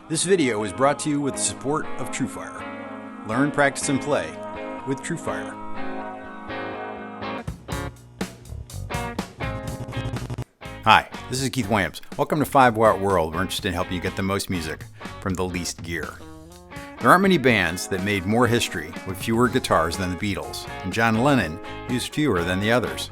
This video is brought to you with the support of TrueFire. Learn, practice, and play with TrueFire. Hi, this is Keith Williams. Welcome to 5 Watt World. We're interested in helping you get the most music from the least gear. There aren't many bands that made more history with fewer guitars than the Beatles, and John Lennon used fewer than the others.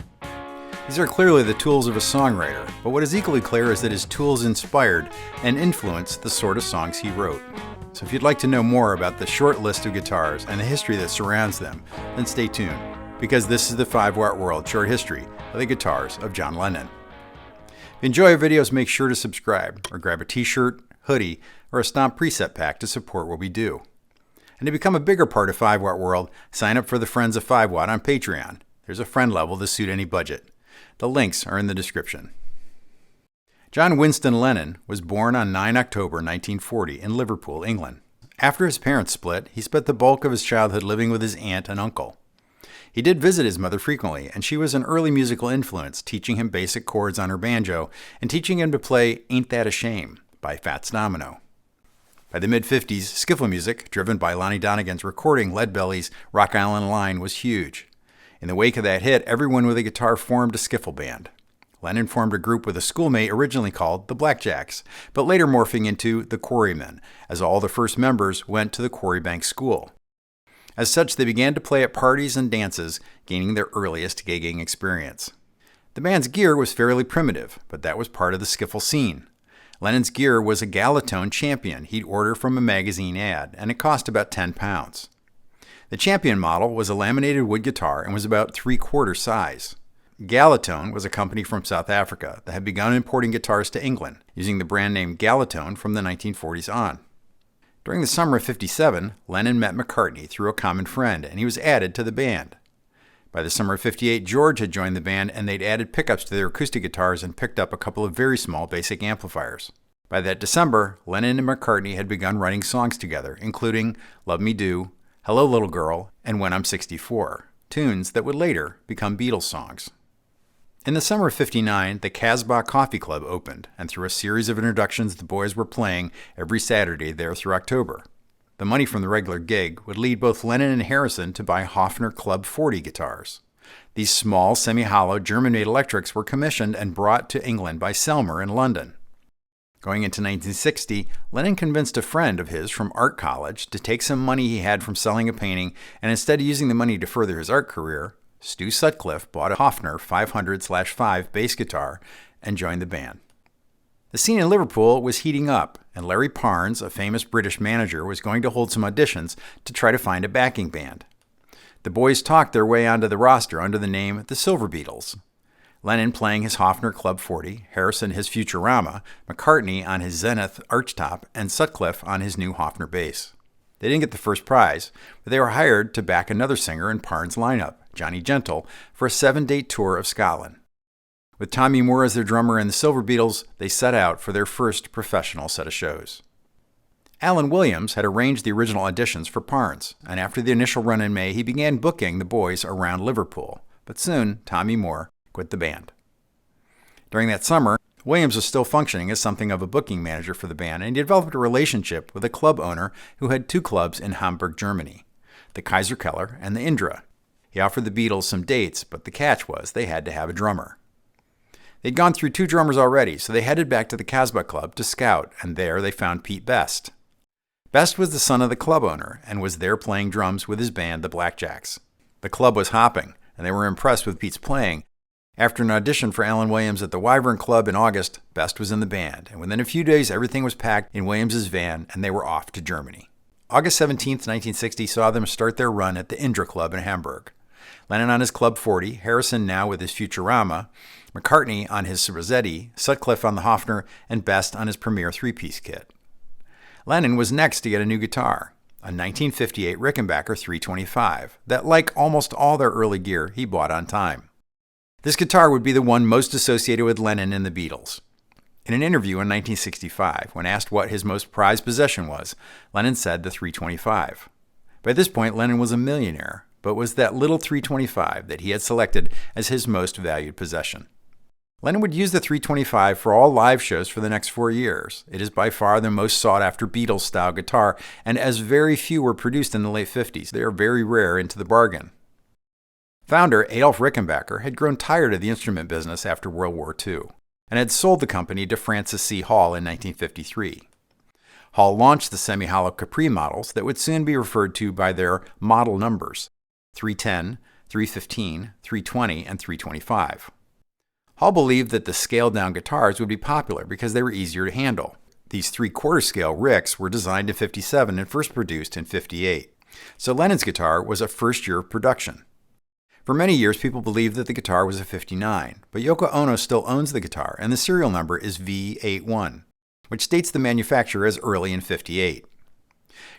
These are clearly the tools of a songwriter, but what is equally clear is that his tools inspired and influenced the sort of songs he wrote. So if you'd like to know more about the short list of guitars and the history that surrounds them, then stay tuned, because this is the 5 Watt World short history of the guitars of John Lennon. If you enjoy our videos, make sure to subscribe or grab a t-shirt, hoodie, or a Stomp preset pack to support what we do. And to become a bigger part of 5 Watt World, sign up for the Friends of 5 Watt on Patreon. There's a friend level to suit any budget. The links are in the description. John Winston Lennon was born on 9 October 1940 in Liverpool, England. After his parents split, he spent the bulk of his childhood living with his aunt and uncle. He did visit his mother frequently, and she was an early musical influence, teaching him basic chords on her banjo and teaching him to play Ain't That a Shame by Fats Domino. By the mid-50s, skiffle music, driven by Lonnie Donegan's recording Leadbelly's Rock Island Line, was huge. In the wake of that hit, everyone with a guitar formed a skiffle band. Lennon formed a group with a schoolmate originally called the Blackjacks, but later morphing into the Quarrymen, as all the first members went to the Quarrybank School. As such, they began to play at parties and dances, gaining their earliest gigging experience. The band's gear was fairly primitive, but that was part of the skiffle scene. Lennon's gear was a Galatone Champion he'd order from a magazine ad, and it cost about £10. The Champion model was a laminated wood guitar and was about 3/4 size. Galatone was a company from South Africa that had begun importing guitars to England, using the brand name Galatone from the 1940s on. During the summer of '57, Lennon met McCartney through a common friend, and he was added to the band. By the summer of '58, George had joined the band, and they'd added pickups to their acoustic guitars and picked up a couple of very small basic amplifiers. By that December, Lennon and McCartney had begun writing songs together, including Love Me Do, Hello Little Girl, and When I'm 64, tunes that would later become Beatles songs. In the summer of '59, the Casbah Coffee Club opened, and through a series of introductions, the boys were playing every Saturday there through October. The money from the regular gig would lead both Lennon and Harrison to buy Hofner Club 40 guitars. These small, semi-hollow, German-made electrics were commissioned and brought to England by Selmer in London. Going into 1960, Lennon convinced a friend of his from art college to take some money he had from selling a painting, and instead of using the money to further his art career, Stu Sutcliffe bought a Hofner 500/5 bass guitar and joined the band. The scene in Liverpool was heating up, and Larry Parnes, a famous British manager, was going to hold some auditions to try to find a backing band. The boys talked their way onto the roster under the name the Silver Beatles. Lennon playing his Hofner Club 40, Harrison his Futurama, McCartney on his Zenith Archtop, and Sutcliffe on his new Hofner bass. They didn't get the first prize, but they were hired to back another singer in Parnes' lineup, Johnny Gentle, for a 7-date tour of Scotland. With Tommy Moore as their drummer and the Silver Beatles, they set out for their first professional set of shows. Alan Williams had arranged the original auditions for Parnes, and after the initial run in May, he began booking the boys around Liverpool. But soon, Tommy Moore quit the band. During that summer, Williams was still functioning as something of a booking manager for the band, and he developed a relationship with a club owner who had 2 clubs in Hamburg, Germany, the Kaiser Keller and the Indra. He offered the Beatles some dates, but the catch was they had to have a drummer. They'd gone through 2 drummers already, so they headed back to the Casbah Club to scout, and there they found Pete Best. Best was the son of the club owner and was there playing drums with his band, the Blackjacks. The club was hopping, and they were impressed with Pete's playing. After an audition for Alan Williams at the Cavern Club in August, Best was in the band, and within a few days everything was packed in Williams's van and they were off to Germany. August 17, 1960 saw them start their run at the Indra Club in Hamburg. Lennon on his Club 40, Harrison now with his Futurama, McCartney on his Rossetti, Sutcliffe on the Hofner, and Best on his Premier 3-piece kit. Lennon was next to get a new guitar, a 1958 Rickenbacker 325, that like almost all their early gear, he bought on time. This guitar would be the one most associated with Lennon and the Beatles. In an interview in 1965, when asked what his most prized possession was, Lennon said the 325. By this point, Lennon was a millionaire, but was that little 325 that he had selected as his most valued possession. Lennon would use the 325 for all live shows for the next 4 years. It is by far the most sought-after Beatles-style guitar, and as very few were produced in the late 50s, they are very rare into the bargain. Founder Adolf Rickenbacker had grown tired of the instrument business after World War II, and had sold the company to Francis C. Hall in 1953. Hall launched the semi-hollow Capri models that would soon be referred to by their model numbers, 310, 315, 320, and 325. Hall believed that the scaled-down guitars would be popular because they were easier to handle. These 3/4 scale Ricks were designed in 57 and first produced in 58. So Lennon's guitar was a first year of production. For many years, people believed that the guitar was a 59, but Yoko Ono still owns the guitar, and the serial number is V81, which dates the manufacturer as early in 58.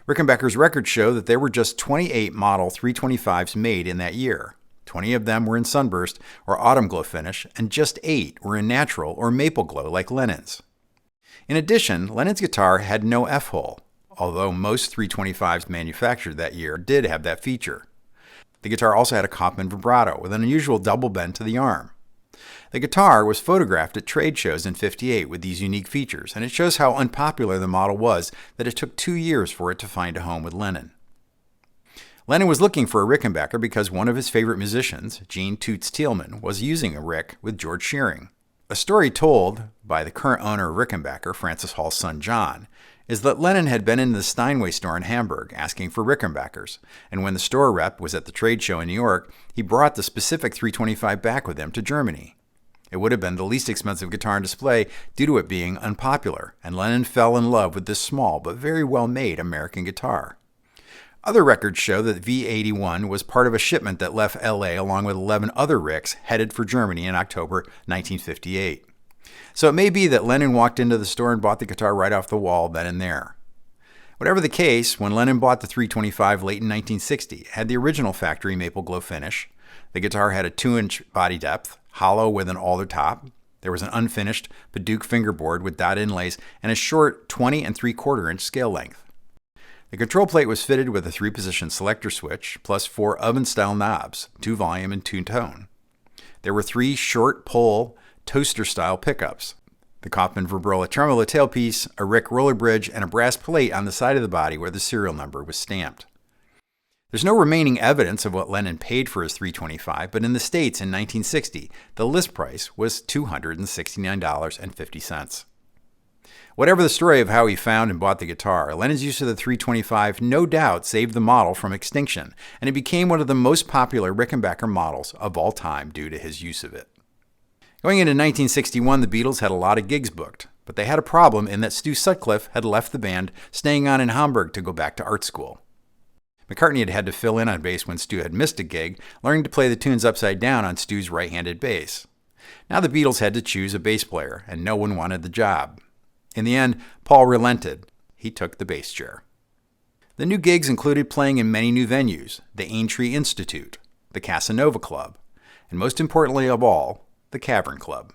Rickenbacker's records show that there were just 28 model 325s made in that year. 20 of them were in sunburst or autumn glow finish, and just 8 were in natural or maple glow like Lennon's. In addition, Lennon's guitar had no F-hole, although most 325s manufactured that year did have that feature. The guitar also had a Kaufman vibrato with an unusual double bend to the arm. The guitar was photographed at trade shows in 58 with these unique features, and it shows how unpopular the model was that it took 2 years for it to find a home with Lennon. Lennon was looking for a Rickenbacker because one of his favorite musicians, Gene Toots Thielman, was using a Rick with George Shearing. A story told by the current owner of Rickenbacker, Francis Hall's son John, is that Lennon had been in the Steinway store in Hamburg asking for Rickenbackers, and when the store rep was at the trade show in New York, he brought the specific 325 back with him to Germany. It would have been the least expensive guitar on display due to it being unpopular, and Lennon fell in love with this small but very well-made American guitar. Other records show that V81 was part of a shipment that left LA along with 11 other Ricks headed for Germany in October 1958. So it may be that Lennon walked into the store and bought the guitar right off the wall then and there. Whatever the case, when Lennon bought the 325 late in 1960, it had the original factory maple glow finish. The guitar had a 2-inch body depth, hollow with an alder top. There was an unfinished Paduke fingerboard with dot inlays and a short 20 3/4 inch scale length. The control plate was fitted with a 3-position selector switch, plus 4 oven-style knobs, 2 volume and 2 tone. There were 3 short pull toaster-style pickups, the Kaufman Vibrilla tremolo tailpiece, a Rick roller bridge, and a brass plate on the side of the body where the serial number was stamped. There's no remaining evidence of what Lennon paid for his 325, but in the States in 1960, the list price was $269.50. Whatever the story of how he found and bought the guitar, Lennon's use of the 325 no doubt saved the model from extinction, and it became one of the most popular Rickenbacker models of all time due to his use of it. Going into 1961, the Beatles had a lot of gigs booked, but they had a problem in that Stu Sutcliffe had left the band, staying on in Hamburg to go back to art school. McCartney had had to fill in on bass when Stu had missed a gig, learning to play the tunes upside down on Stu's right-handed bass. Now the Beatles had to choose a bass player, and no one wanted the job. In the end, Paul relented. He took the bass chair. The new gigs included playing in many new venues, the Aintree Institute, the Casanova Club, and most importantly of all, the Cavern Club.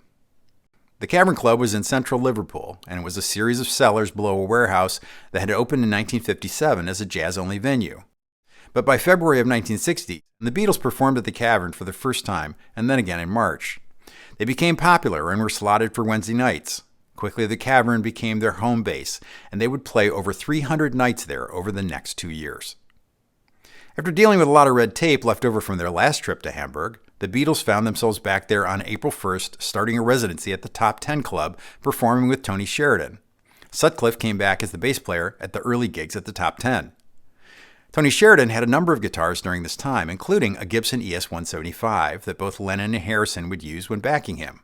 The Cavern Club was in central Liverpool, and it was a series of cellars below a warehouse that had opened in 1957 as a jazz-only venue. But by February of 1960, the Beatles performed at the Cavern for the first time, and then again in March. They became popular and were slotted for Wednesday nights. Quickly, the Cavern became their home base, and they would play over 300 nights there over the next 2 years. After dealing with a lot of red tape left over from their last trip to Hamburg, the Beatles found themselves back there on April 1st, starting a residency at the Top 10 Club, performing with Tony Sheridan. Sutcliffe came back as the bass player at the early gigs at the Top 10. Tony Sheridan had a number of guitars during this time, including a Gibson ES-175 that both Lennon and Harrison would use when backing him.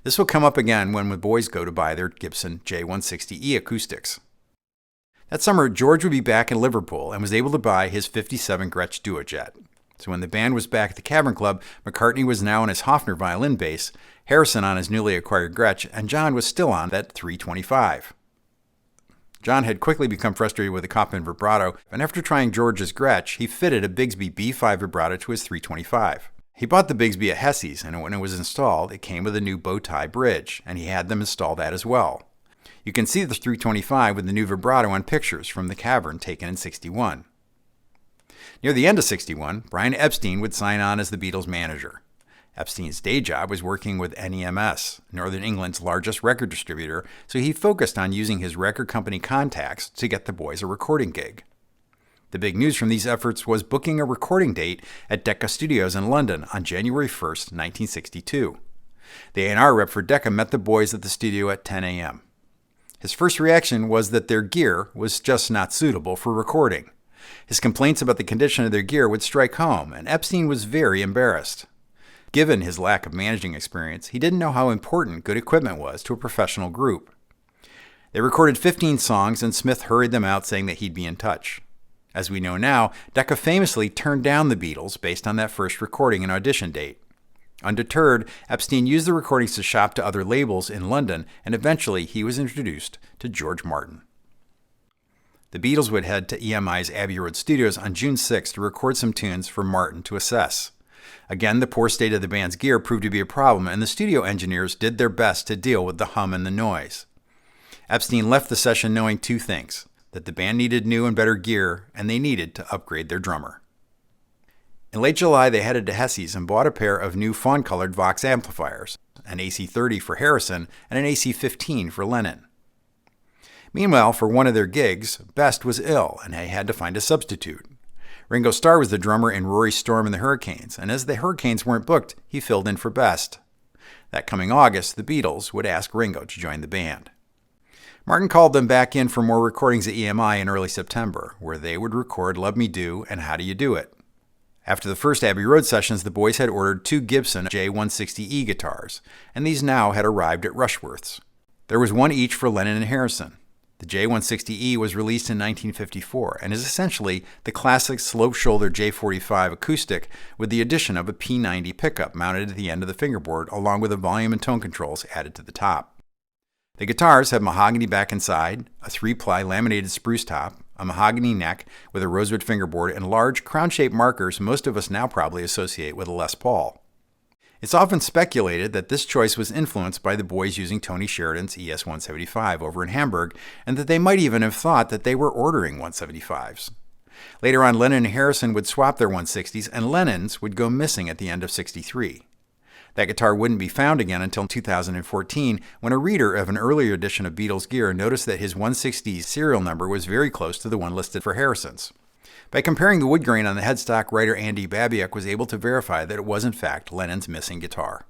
This will come up again when the boys go to buy their Gibson J160E acoustics. That summer, George would be back in Liverpool and was able to buy his 57 Gretsch Duojet. So when the band was back at the Cavern Club, McCartney was now on his Hofner violin bass, Harrison on his newly acquired Gretsch, and John was still on that 325. John had quickly become frustrated with the Kaufman vibrato, and after trying George's Gretsch, he fitted a Bigsby B5 vibrato to his 325. He bought the Bigsby at Hesse's, and when it was installed, it came with a new bow tie bridge, and he had them install that as well. You can see the 325 with the new vibrato on pictures from the Cavern taken in '61. Near the end of '61, Brian Epstein would sign on as the Beatles' manager. Epstein's day job was working with NEMS, Northern England's largest record distributor, so he focused on using his record company contacts to get the boys a recording gig. The big news from these efforts was booking a recording date at Decca Studios in London on January 1st, 1962. The A&R rep for Decca met the boys at the studio at 10 a.m. His first reaction was that their gear was just not suitable for recording. His complaints about the condition of their gear would strike home, and Epstein was very embarrassed. Given his lack of managing experience, he didn't know how important good equipment was to a professional group. They recorded 15 songs, and Smith hurried them out saying that he'd be in touch. As we know now, Decca famously turned down the Beatles based on that first recording and audition date. Undeterred, Epstein used the recordings to shop to other labels in London, and eventually he was introduced to George Martin. The Beatles would head to EMI's Abbey Road studios on June 6 to record some tunes for Martin to assess. Again, the poor state of the band's gear proved to be a problem, and the studio engineers did their best to deal with the hum and the noise. Epstein left the session knowing two things: that the band needed new and better gear, and they needed to upgrade their drummer. In late July, they headed to Hesse's and bought a pair of new fawn-colored Vox amplifiers, an AC-30 for Harrison and an AC-15 for Lennon. Meanwhile, for one of their gigs, Best was ill, and they had to find a substitute. Ringo Starr was the drummer in Rory's Storm and the Hurricanes, and as the Hurricanes weren't booked, he filled in for Best. That coming August, the Beatles would ask Ringo to join the band. Martin called them back in for more recordings at EMI in early September, where they would record Love Me Do and How Do You Do It. After the first Abbey Road sessions, the boys had ordered 2 Gibson J160E guitars, and these now had arrived at Rushworth's. There was one each for Lennon and Harrison. The J160E was released in 1954 and is essentially the classic slope-shoulder J45 acoustic with the addition of a P90 pickup mounted at the end of the fingerboard along with the volume and tone controls added to the top. The guitars have mahogany back and side, a 3-ply laminated spruce top, a mahogany neck with a rosewood fingerboard, and large crown-shaped markers most of us now probably associate with a Les Paul. It's often speculated that this choice was influenced by the boys using Tony Sheridan's ES-175 over in Hamburg, and that they might even have thought that they were ordering 175s. Later on, Lennon and Harrison would swap their 160s, and Lennon's would go missing at the end of '63. That guitar wouldn't be found again until 2014, when a reader of an earlier edition of Beatles gear noticed that his 160's serial number was very close to the one listed for Harrison's. By comparing the wood grain on the headstock, writer Andy Babiak was able to verify that it was in fact Lennon's missing guitar.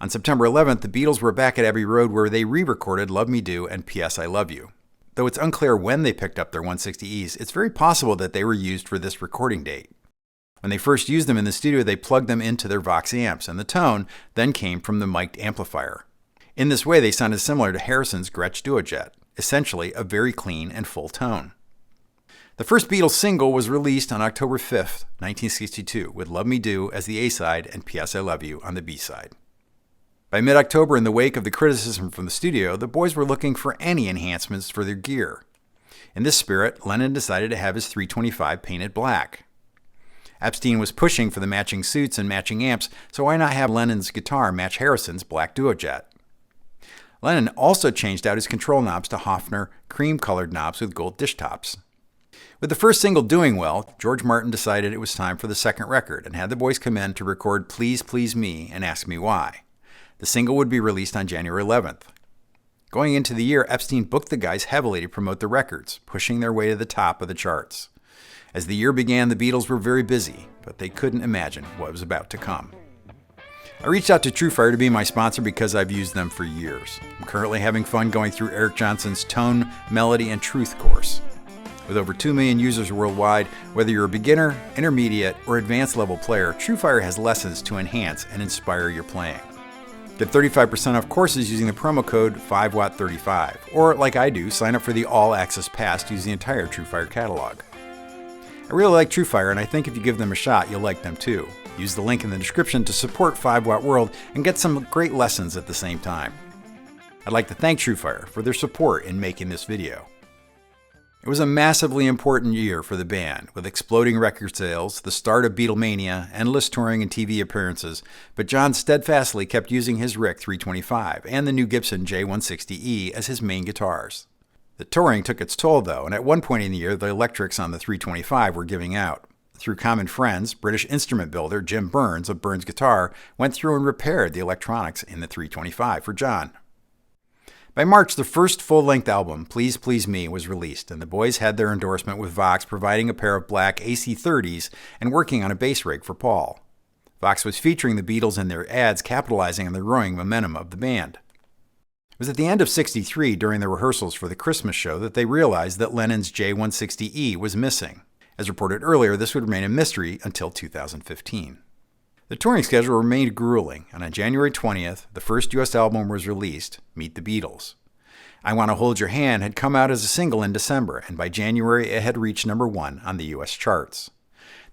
On September 11th, the Beatles were back at Abbey Road where they re-recorded Love Me Do and P.S. I Love You. Though it's unclear when they picked up their 160Es, it's very possible that they were used for this recording date. When they first used them in the studio, they plugged them into their Vox amps, and the tone then came from the mic'd amplifier. In this way, they sounded similar to Harrison's Gretsch Duojet, essentially a very clean and full tone. The first Beatles single was released on October 5th, 1962, with Love Me Do as the A-side and P.S. I Love You on the B-side. By mid-October, in the wake of the criticism from the studio, the boys were looking for any enhancements for their gear. In this spirit, Lennon decided to have his 325 painted black. Epstein was pushing for the matching suits and matching amps, so why not have Lennon's guitar match Harrison's black Duojet? Lennon also changed out his control knobs to Hofner cream-colored knobs with gold dish tops. With the first single doing well, George Martin decided it was time for the second record and had the boys come in to record Please Please Me and Ask Me Why. The single would be released on January 11th. Going into the year, Epstein booked the guys heavily to promote the records, pushing their way to the top of the charts. As the year began, the Beatles were very busy, but they couldn't imagine what was about to come. I reached out to TrueFire to be my sponsor because I've used them for years. I'm currently having fun going through Eric Johnson's Tone, Melody, and Truth course. With over 2 million users worldwide, whether you're a beginner, intermediate, or advanced level player, TrueFire has lessons to enhance and inspire your playing. Get 35% off courses using the promo code 5watt35, or like I do, sign up for the All Access Pass to use the entire TrueFire catalog. I really like TrueFire, and I think if you give them a shot, you'll like them too. Use the link in the description to support 5Watt World and get some great lessons at the same time. I'd like to thank TrueFire for their support in making this video. It was a massively important year for the band, with exploding record sales, the start of Beatlemania, endless touring and TV appearances, but John steadfastly kept using his Rick 325 and the new Gibson J160E as his main guitars. The touring took its toll though, and at one point in the year the electrics on the 325 were giving out. The through common friends, British instrument builder Jim Burns of Burns Guitar went through and repaired the electronics in the 325 for John. By March, the first full-length album, Please Please Me, was released, and the boys had their endorsement with Vox providing a pair of black AC-30s and working on a bass rig for Paul. Vox was featuring the Beatles in their ads, capitalizing on the growing momentum of the band. It was at the end of '63, during the rehearsals for the Christmas show, that they realized that Lennon's J160E was missing. As reported earlier, this would remain a mystery until 2015. The touring schedule remained grueling, and on January 20th, the first U.S. album was released, Meet the Beatles. I Want to Hold Your Hand had come out as a single in December, and by January it had reached number 1 on the U.S. charts.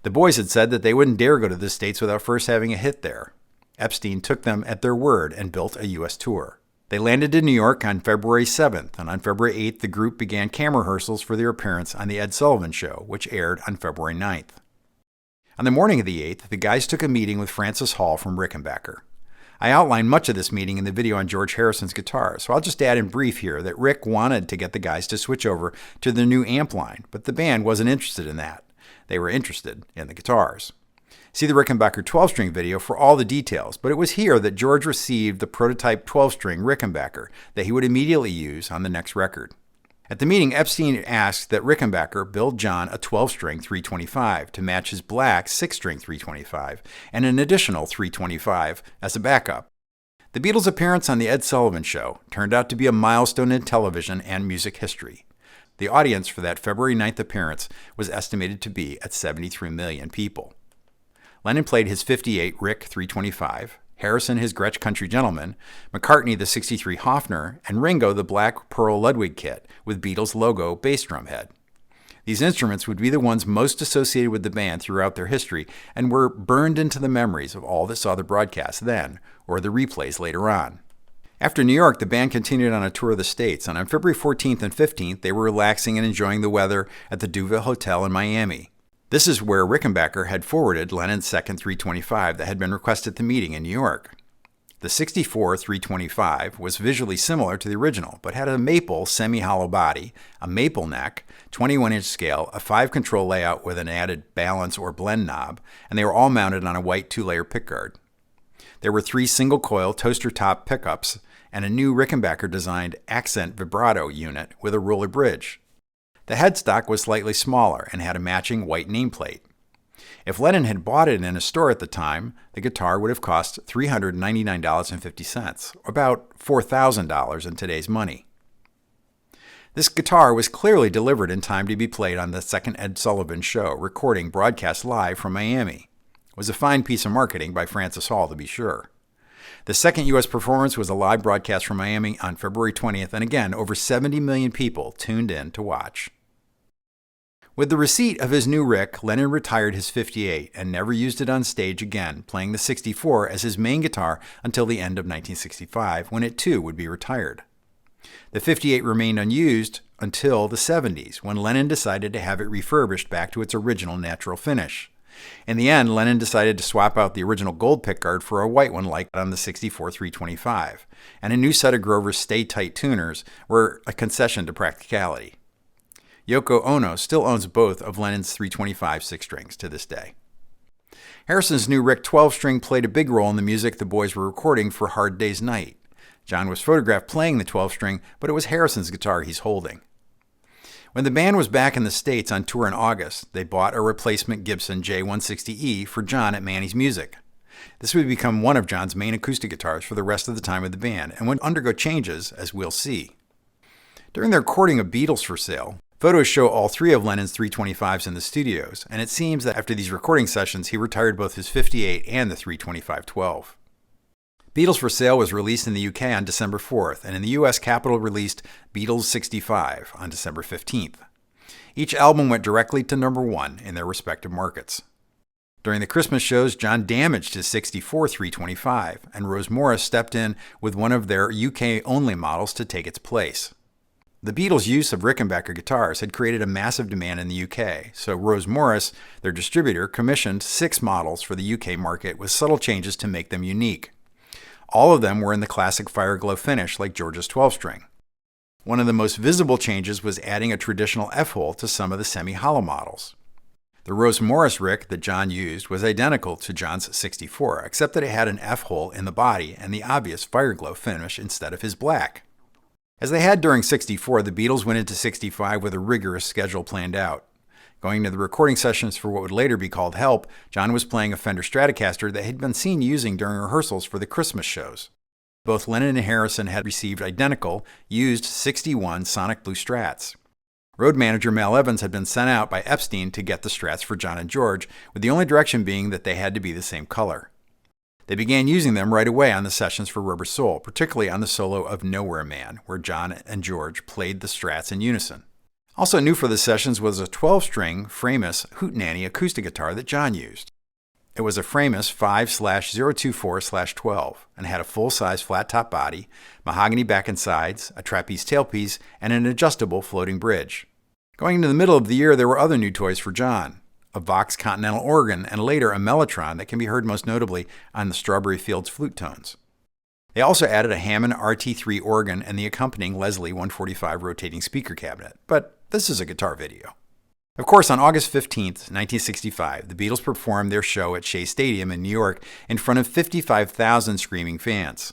The boys had said that they wouldn't dare go to the States without first having a hit there. Epstein took them at their word and built a U.S. tour. They landed in New York on February 7th, and on February 8th, the group began camera rehearsals for their appearance on The Ed Sullivan Show, which aired on February 9th. On the morning of the 8th, the guys took a meeting with Francis Hall from Rickenbacker. I outlined much of this meeting in the video on George Harrison's guitar, so I'll just add in brief here that Rick wanted to get the guys to switch over to the new amp line, but the band wasn't interested in that. They were interested in the guitars. See the Rickenbacker 12-string video for all the details, but it was here that George received the prototype 12-string Rickenbacker that he would immediately use on the next record. At the meeting, Epstein asked that Rickenbacker build John a 12-string 325 to match his black 6-string 325 and an additional 325 as a backup. The Beatles' appearance on The Ed Sullivan Show turned out to be a milestone in television and music history. The audience for that February 9th appearance was estimated to be at 73 million people. Lennon played his 58 Rick 325, Harrison his Gretsch Country Gentleman, McCartney the 63 Hofner, and Ringo the Black Pearl Ludwig kit with Beatles logo bass drum head. These instruments would be the ones most associated with the band throughout their history and were burned into the memories of all that saw the broadcast then, or the replays later on. After New York, the band continued on a tour of the States, and on February 14th and 15th, they were relaxing and enjoying the weather at the Duville Hotel in Miami. This is where Rickenbacker had forwarded Lennon's second 325 that had been requested at the meeting in New York. The 64 325 was visually similar to the original, but had a maple semi-hollow body, a maple neck, 21-inch scale, a 5-control layout with an added balance or blend knob, and they were all mounted on a white 2-layer pickguard. There were 3 single-coil toaster-top pickups and a new Rickenbacker-designed accent vibrato unit with a roller bridge. The headstock was slightly smaller and had a matching white nameplate. If Lennon had bought it in a store at the time, the guitar would have cost $399.50, about $4,000 in today's money. This guitar was clearly delivered in time to be played on the second Ed Sullivan Show, recording broadcast live from Miami. It was a fine piece of marketing by Francis Hall, to be sure. The second U.S. performance was a live broadcast from Miami on February 20th, and again, over 70 million people tuned in to watch. With the receipt of his new Rick, Lennon retired his 58 and never used it on stage again, playing the 64 as his main guitar until the end of 1965, when it too would be retired. The 58 remained unused until the 70s, when Lennon decided to have it refurbished back to its original natural finish. In the end, Lennon decided to swap out the original gold pickguard for a white one like on the 64 325, and a new set of Grover's Stay Tight tuners were a concession to practicality. Yoko Ono still owns both of Lennon's 325 6-strings to this day. Harrison's new Rick 12-string played a big role in the music the boys were recording for Hard Day's Night. John was photographed playing the 12-string, but it was Harrison's guitar he's holding. When the band was back in the States on tour in August, they bought a replacement Gibson J160E for John at Manny's Music. This would become one of John's main acoustic guitars for the rest of the time of the band, and would undergo changes, as we'll see. During the recording of Beatles for Sale, photos show all 3 of Lennon's 325s in the studios, and it seems that after these recording sessions, he retired both his 58 and the 325-12. Beatles for Sale was released in the UK on December 4th, and in the US, Capitol released Beatles 65 on December 15th. Each album went directly to number 1 in their respective markets. During the Christmas shows, John damaged his 64 325, and Rose Morris stepped in with one of their UK-only models to take its place. The Beatles' use of Rickenbacker guitars had created a massive demand in the UK, so Rose Morris, their distributor, commissioned 6 models for the UK market with subtle changes to make them unique. All of them were in the classic Fireglow finish like George's 12-string. One of the most visible changes was adding a traditional F-hole to some of the semi-hollow models. The Rose Morris Rick that John used was identical to John's 64, except that it had an F-hole in the body and the obvious Fireglow finish instead of his black. As they had during 64, the Beatles went into 65 with a rigorous schedule planned out. Going to the recording sessions for what would later be called Help, John was playing a Fender Stratocaster that had been seen using during rehearsals for the Christmas shows. Both Lennon and Harrison had received identical, used 61 Sonic Blue Strats. Road manager Mal Evans had been sent out by Epstein to get the Strats for John and George, with the only direction being that they had to be the same color. They began using them right away on the sessions for Rubber Soul, particularly on the solo of Nowhere Man, where John and George played the Strats in unison. Also new for the sessions was a 12-string Framus Hootenanny acoustic guitar that John used. It was a Framus 5/024/12 and had a full-size flat-top body, mahogany back and sides, a trapeze tailpiece, and an adjustable floating bridge. Going into the middle of the year, there were other new toys for John: a Vox Continental organ and later a Mellotron that can be heard most notably on the Strawberry Fields flute tones. They also added a Hammond RT3 organ and the accompanying Leslie 145 rotating speaker cabinet, but this is a guitar video. Of course, on August 15, 1965, the Beatles performed their show at Shea Stadium in New York in front of 55,000 screaming fans.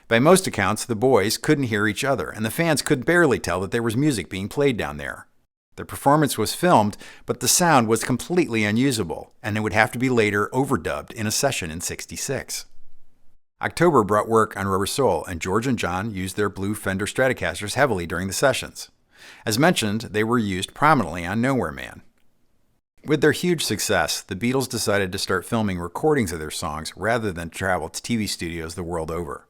By most accounts, the boys couldn't hear each other, and the fans could barely tell that there was music being played down there. The performance was filmed, but the sound was completely unusable, and it would have to be later overdubbed in a session in '66. October brought work on Rubber Soul, and George and John used their blue Fender Stratocasters heavily during the sessions. As mentioned, they were used prominently on Nowhere Man. With their huge success, the Beatles decided to start filming recordings of their songs rather than travel to TV studios the world over.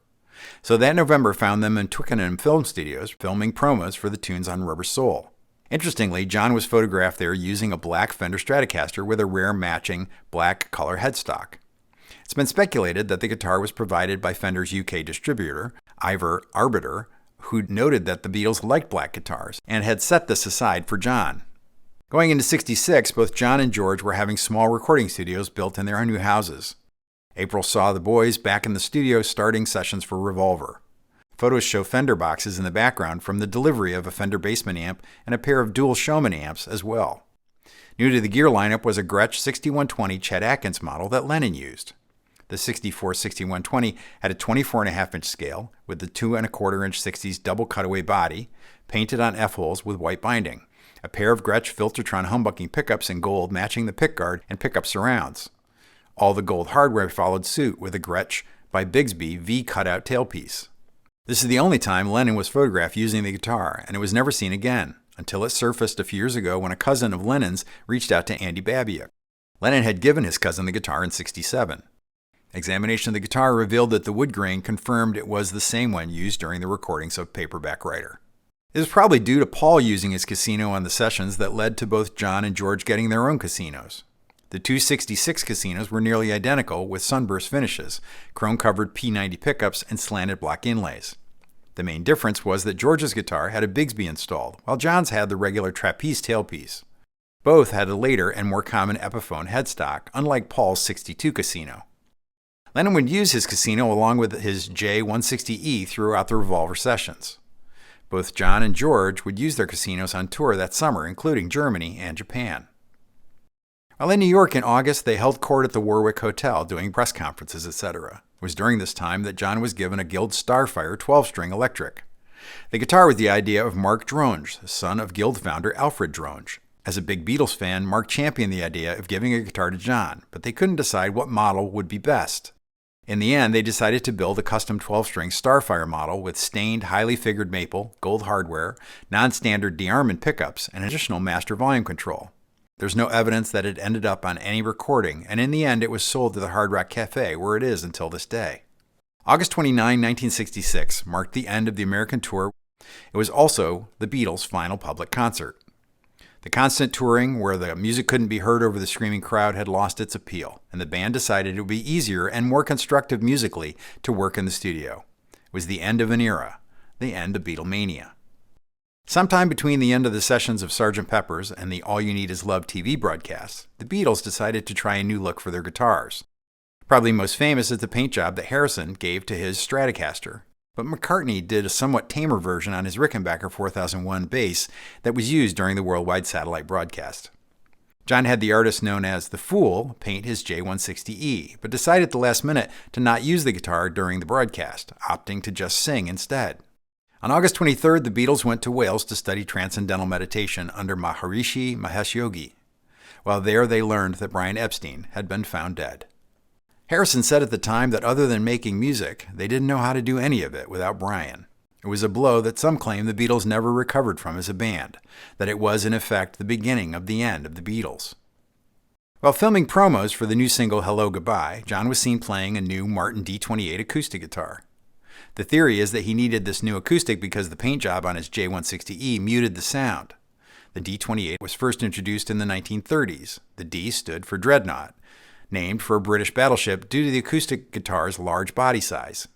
So that November found them in Twickenham Film Studios filming promos for the tunes on Rubber Soul. Interestingly, John was photographed there using a black Fender Stratocaster with a rare matching black color headstock. It's been speculated that the guitar was provided by Fender's UK distributor, Ivor Arbiter, who noted that the Beatles liked black guitars and had set this aside for John. Going into '66, both John and George were having small recording studios built in their new houses. April saw the boys back in the studio starting sessions for Revolver. Photos show Fender boxes in the background from the delivery of a Fender Bassman amp and a pair of dual Showman amps as well. New to the gear lineup was a Gretsch 6120 Chet Atkins model that Lennon used. The 64-6120 had a 24.5-inch scale with the 2¼ 60s double cutaway body, painted on F-holes with white binding, a pair of Gretsch Filtertron humbucking pickups in gold matching the pickguard and pickup surrounds. All the gold hardware followed suit with a Gretsch by Bigsby V cutout tailpiece. This is the only time Lennon was photographed using the guitar, and it was never seen again, until it surfaced a few years ago when a cousin of Lennon's reached out to Andy Babiak. Lennon had given his cousin the guitar in '67. Examination of the guitar revealed that the wood grain confirmed it was the same one used during the recordings of Paperback Writer. It was probably due to Paul using his Casino on the sessions that led to both John and George getting their own Casinos. The two '66 Casinos were nearly identical with sunburst finishes, chrome-covered P90 pickups, and slanted block inlays. The main difference was that George's guitar had a Bigsby installed, while John's had the regular trapeze tailpiece. Both had a later and more common Epiphone headstock, unlike Paul's '62 Casino. Lennon would use his Casino along with his J160E throughout the Revolver sessions. Both John and George would use their Casinos on tour that summer, including Germany and Japan. While in New York in August, they held court at the Warwick Hotel, doing press conferences, etc. It was during this time that John was given a Guild Starfire 12-string electric. The guitar was the idea of Mark Dronge, son of Guild founder Alfred Dronge. As a big Beatles fan, Mark championed the idea of giving a guitar to John, but they couldn't decide what model would be best. In the end, they decided to build a custom 12-string Starfire model with stained, highly figured maple, gold hardware, non-standard de-armament pickups, and additional master volume control. There's no evidence that it ended up on any recording, and in the end it was sold to the Hard Rock Cafe, where it is until this day. August 29, 1966 marked the end of the American tour. It was also the Beatles' final public concert. The constant touring, where the music couldn't be heard over the screaming crowd, had lost its appeal, and the band decided it would be easier and more constructive musically to work in the studio. It was the end of an era, the end of Beatlemania. Sometime between the end of the sessions of Sgt. Pepper's and the All You Need Is Love TV broadcasts, the Beatles decided to try a new look for their guitars. Probably most famous is the paint job that Harrison gave to his Stratocaster, but McCartney did a somewhat tamer version on his Rickenbacker 4001 bass that was used during the worldwide satellite broadcast. John had the artist known as The Fool paint his J160E, but decided at the last minute to not use the guitar during the broadcast, opting to just sing instead. On August 23rd, the Beatles went to Wales to study transcendental meditation under Maharishi Mahesh Yogi. While there, they learned that Brian Epstein had been found dead. Harrison said at the time that other than making music, they didn't know how to do any of it without Brian. It was a blow that some claim the Beatles never recovered from as a band, that it was in effect the beginning of the end of the Beatles. While filming promos for the new single Hello Goodbye, John was seen playing a new Martin D28 acoustic guitar. The theory is that he needed this new acoustic because the paint job on his J160E muted the sound. The D28 was first introduced in the 1930s. The D stood for Dreadnought, named for a British battleship due to the acoustic guitar's large body size.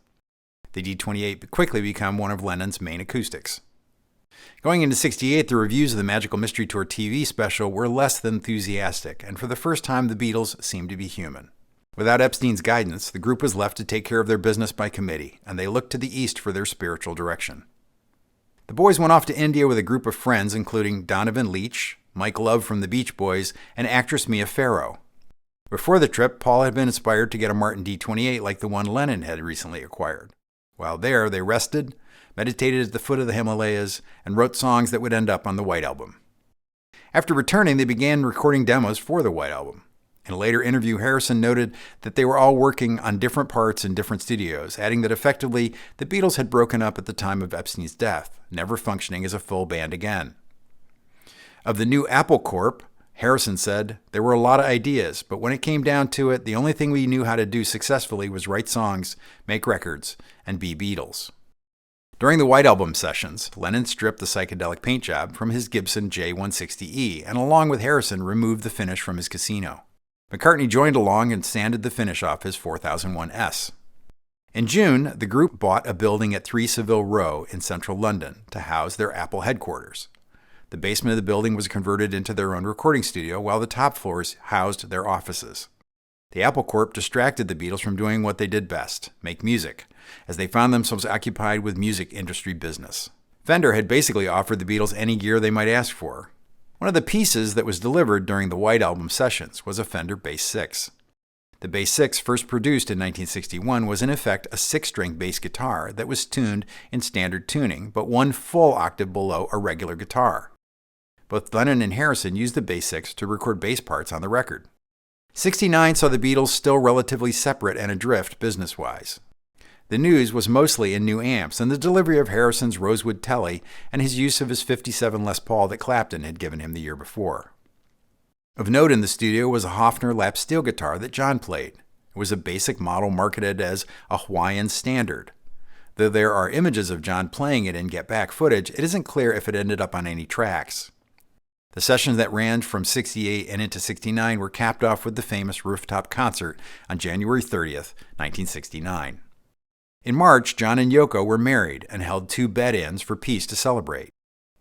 The D28 quickly became one of Lennon's main acoustics. Going into '68, the reviews of the Magical Mystery Tour TV special were less than enthusiastic, and for the first time the Beatles seemed to be human. Without Epstein's guidance, the group was left to take care of their business by committee, and they looked to the east for their spiritual direction. The boys went off to India with a group of friends including Donovan Leitch, Mike Love from the Beach Boys, and actress Mia Farrow. Before the trip, Paul had been inspired to get a Martin D28 like the one Lennon had recently acquired. While there, they rested, meditated at the foot of the Himalayas, and wrote songs that would end up on the White Album. After returning, they began recording demos for the White Album. In a later interview, Harrison noted that they were all working on different parts in different studios, adding that effectively the Beatles had broken up at the time of Epstein's death, never functioning as a full band again. Of the new Apple Corp., Harrison said, "There were a lot of ideas, but when it came down to it, the only thing we knew how to do successfully was write songs, make records, and be Beatles." During the White Album sessions, Lennon stripped the psychedelic paint job from his Gibson J160E and along with Harrison removed the finish from his Casino. McCartney joined along and sanded the finish off his 4001S. In June, the group bought a building at 3 Savile Row in central London to house their Apple headquarters. The basement of the building was converted into their own recording studio, while the top floors housed their offices. The Apple Corp distracted the Beatles from doing what they did best, make music, as they found themselves occupied with music industry business. Fender had basically offered the Beatles any gear they might ask for. One of the pieces that was delivered during the White Album sessions was a Fender Bass 6. The Bass 6, first produced in 1961, was in effect a 6-string bass guitar that was tuned in standard tuning, but one full octave below a regular guitar. Both Lennon and Harrison used the Bass 6 to record bass parts on the record. '69 saw the Beatles still relatively separate and adrift business-wise. The news was mostly in new amps and the delivery of Harrison's Rosewood Telly and his use of his 57 Les Paul that Clapton had given him the year before. Of note in the studio was a Hofner lap steel guitar that John played. It was a basic model marketed as a Hawaiian standard. Though there are images of John playing it in Get Back footage, it isn't clear if it ended up on any tracks. The sessions that ran from '68 and into '69 were capped off with the famous rooftop concert on January 30th, 1969. In March, John and Yoko were married and held 2 bed-ins for peace to celebrate.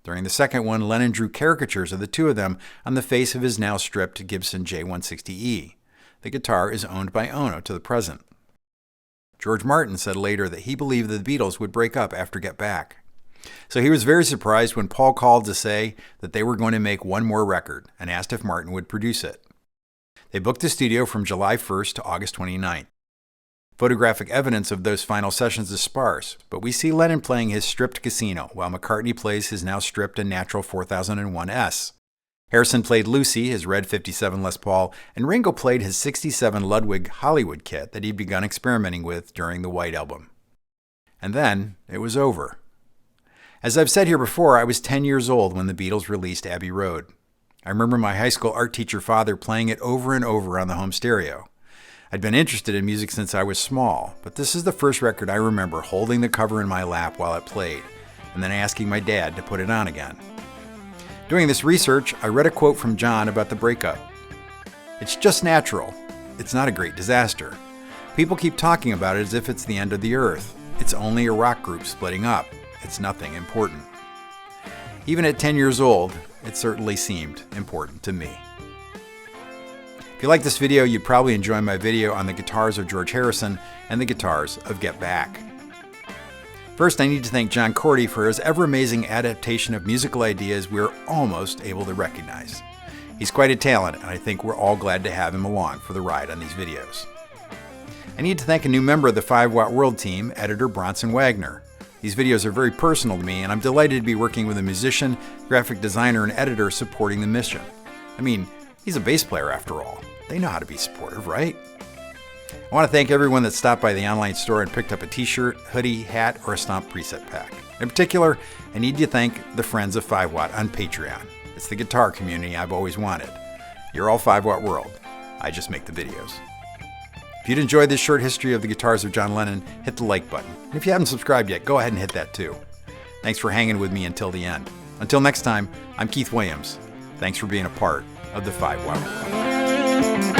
During the second one, Lennon drew caricatures of the two of them on the face of his now stripped Gibson J160E. The guitar is owned by Ono to the present. George Martin said later that he believed the Beatles would break up after Get Back. So he was very surprised when Paul called to say that they were going to make one more record and asked if Martin would produce it. They booked the studio from July 1st to August 29th. Photographic evidence of those final sessions is sparse, but we see Lennon playing his stripped Casino, while McCartney plays his now stripped and natural 4001S. Harrison played Lucy, his red 57 Les Paul, and Ringo played his '67 Ludwig Hollywood kit that he'd begun experimenting with during the White Album. And then it was over. As I've said here before, I was 10 years old when the Beatles released Abbey Road. I remember my high school art teacher father playing it over and over on the home stereo. I'd been interested in music since I was small, but this is the first record I remember holding the cover in my lap while it played, and then asking my dad to put it on again. Doing this research, I read a quote from John about the breakup. "It's just natural. It's not a great disaster. People keep talking about it as if it's the end of the earth. It's only a rock group splitting up. It's nothing important." Even at 10 years old, it certainly seemed important to me. If you like this video, you'd probably enjoy my video on the guitars of George Harrison and the guitars of Get Back. First, I need to thank John Cordy for his ever-amazing adaptation of musical ideas we're almost able to recognize. He's quite a talent, and I think we're all glad to have him along for the ride on these videos. I need to thank a new member of the 5 Watt World team, editor Bronson Wagner. These videos are very personal to me, and I'm delighted to be working with a musician, graphic designer, and editor supporting the mission. I mean, he's a bass player after all. They know how to be supportive, right? I want to thank everyone that stopped by the online store and picked up a t-shirt, hoodie, hat, or a Stomp preset pack. In particular, I need to thank the friends of 5 Watt on Patreon. It's the guitar community I've always wanted. You're all 5 Watt World. I just make the videos. If you'd enjoyed this short history of the guitars of John Lennon, hit the like button. And if you haven't subscribed yet, go ahead and hit that too. Thanks for hanging with me until the end. Until next time, I'm Keith Williams. Thanks for being a part of the 5 Watt World.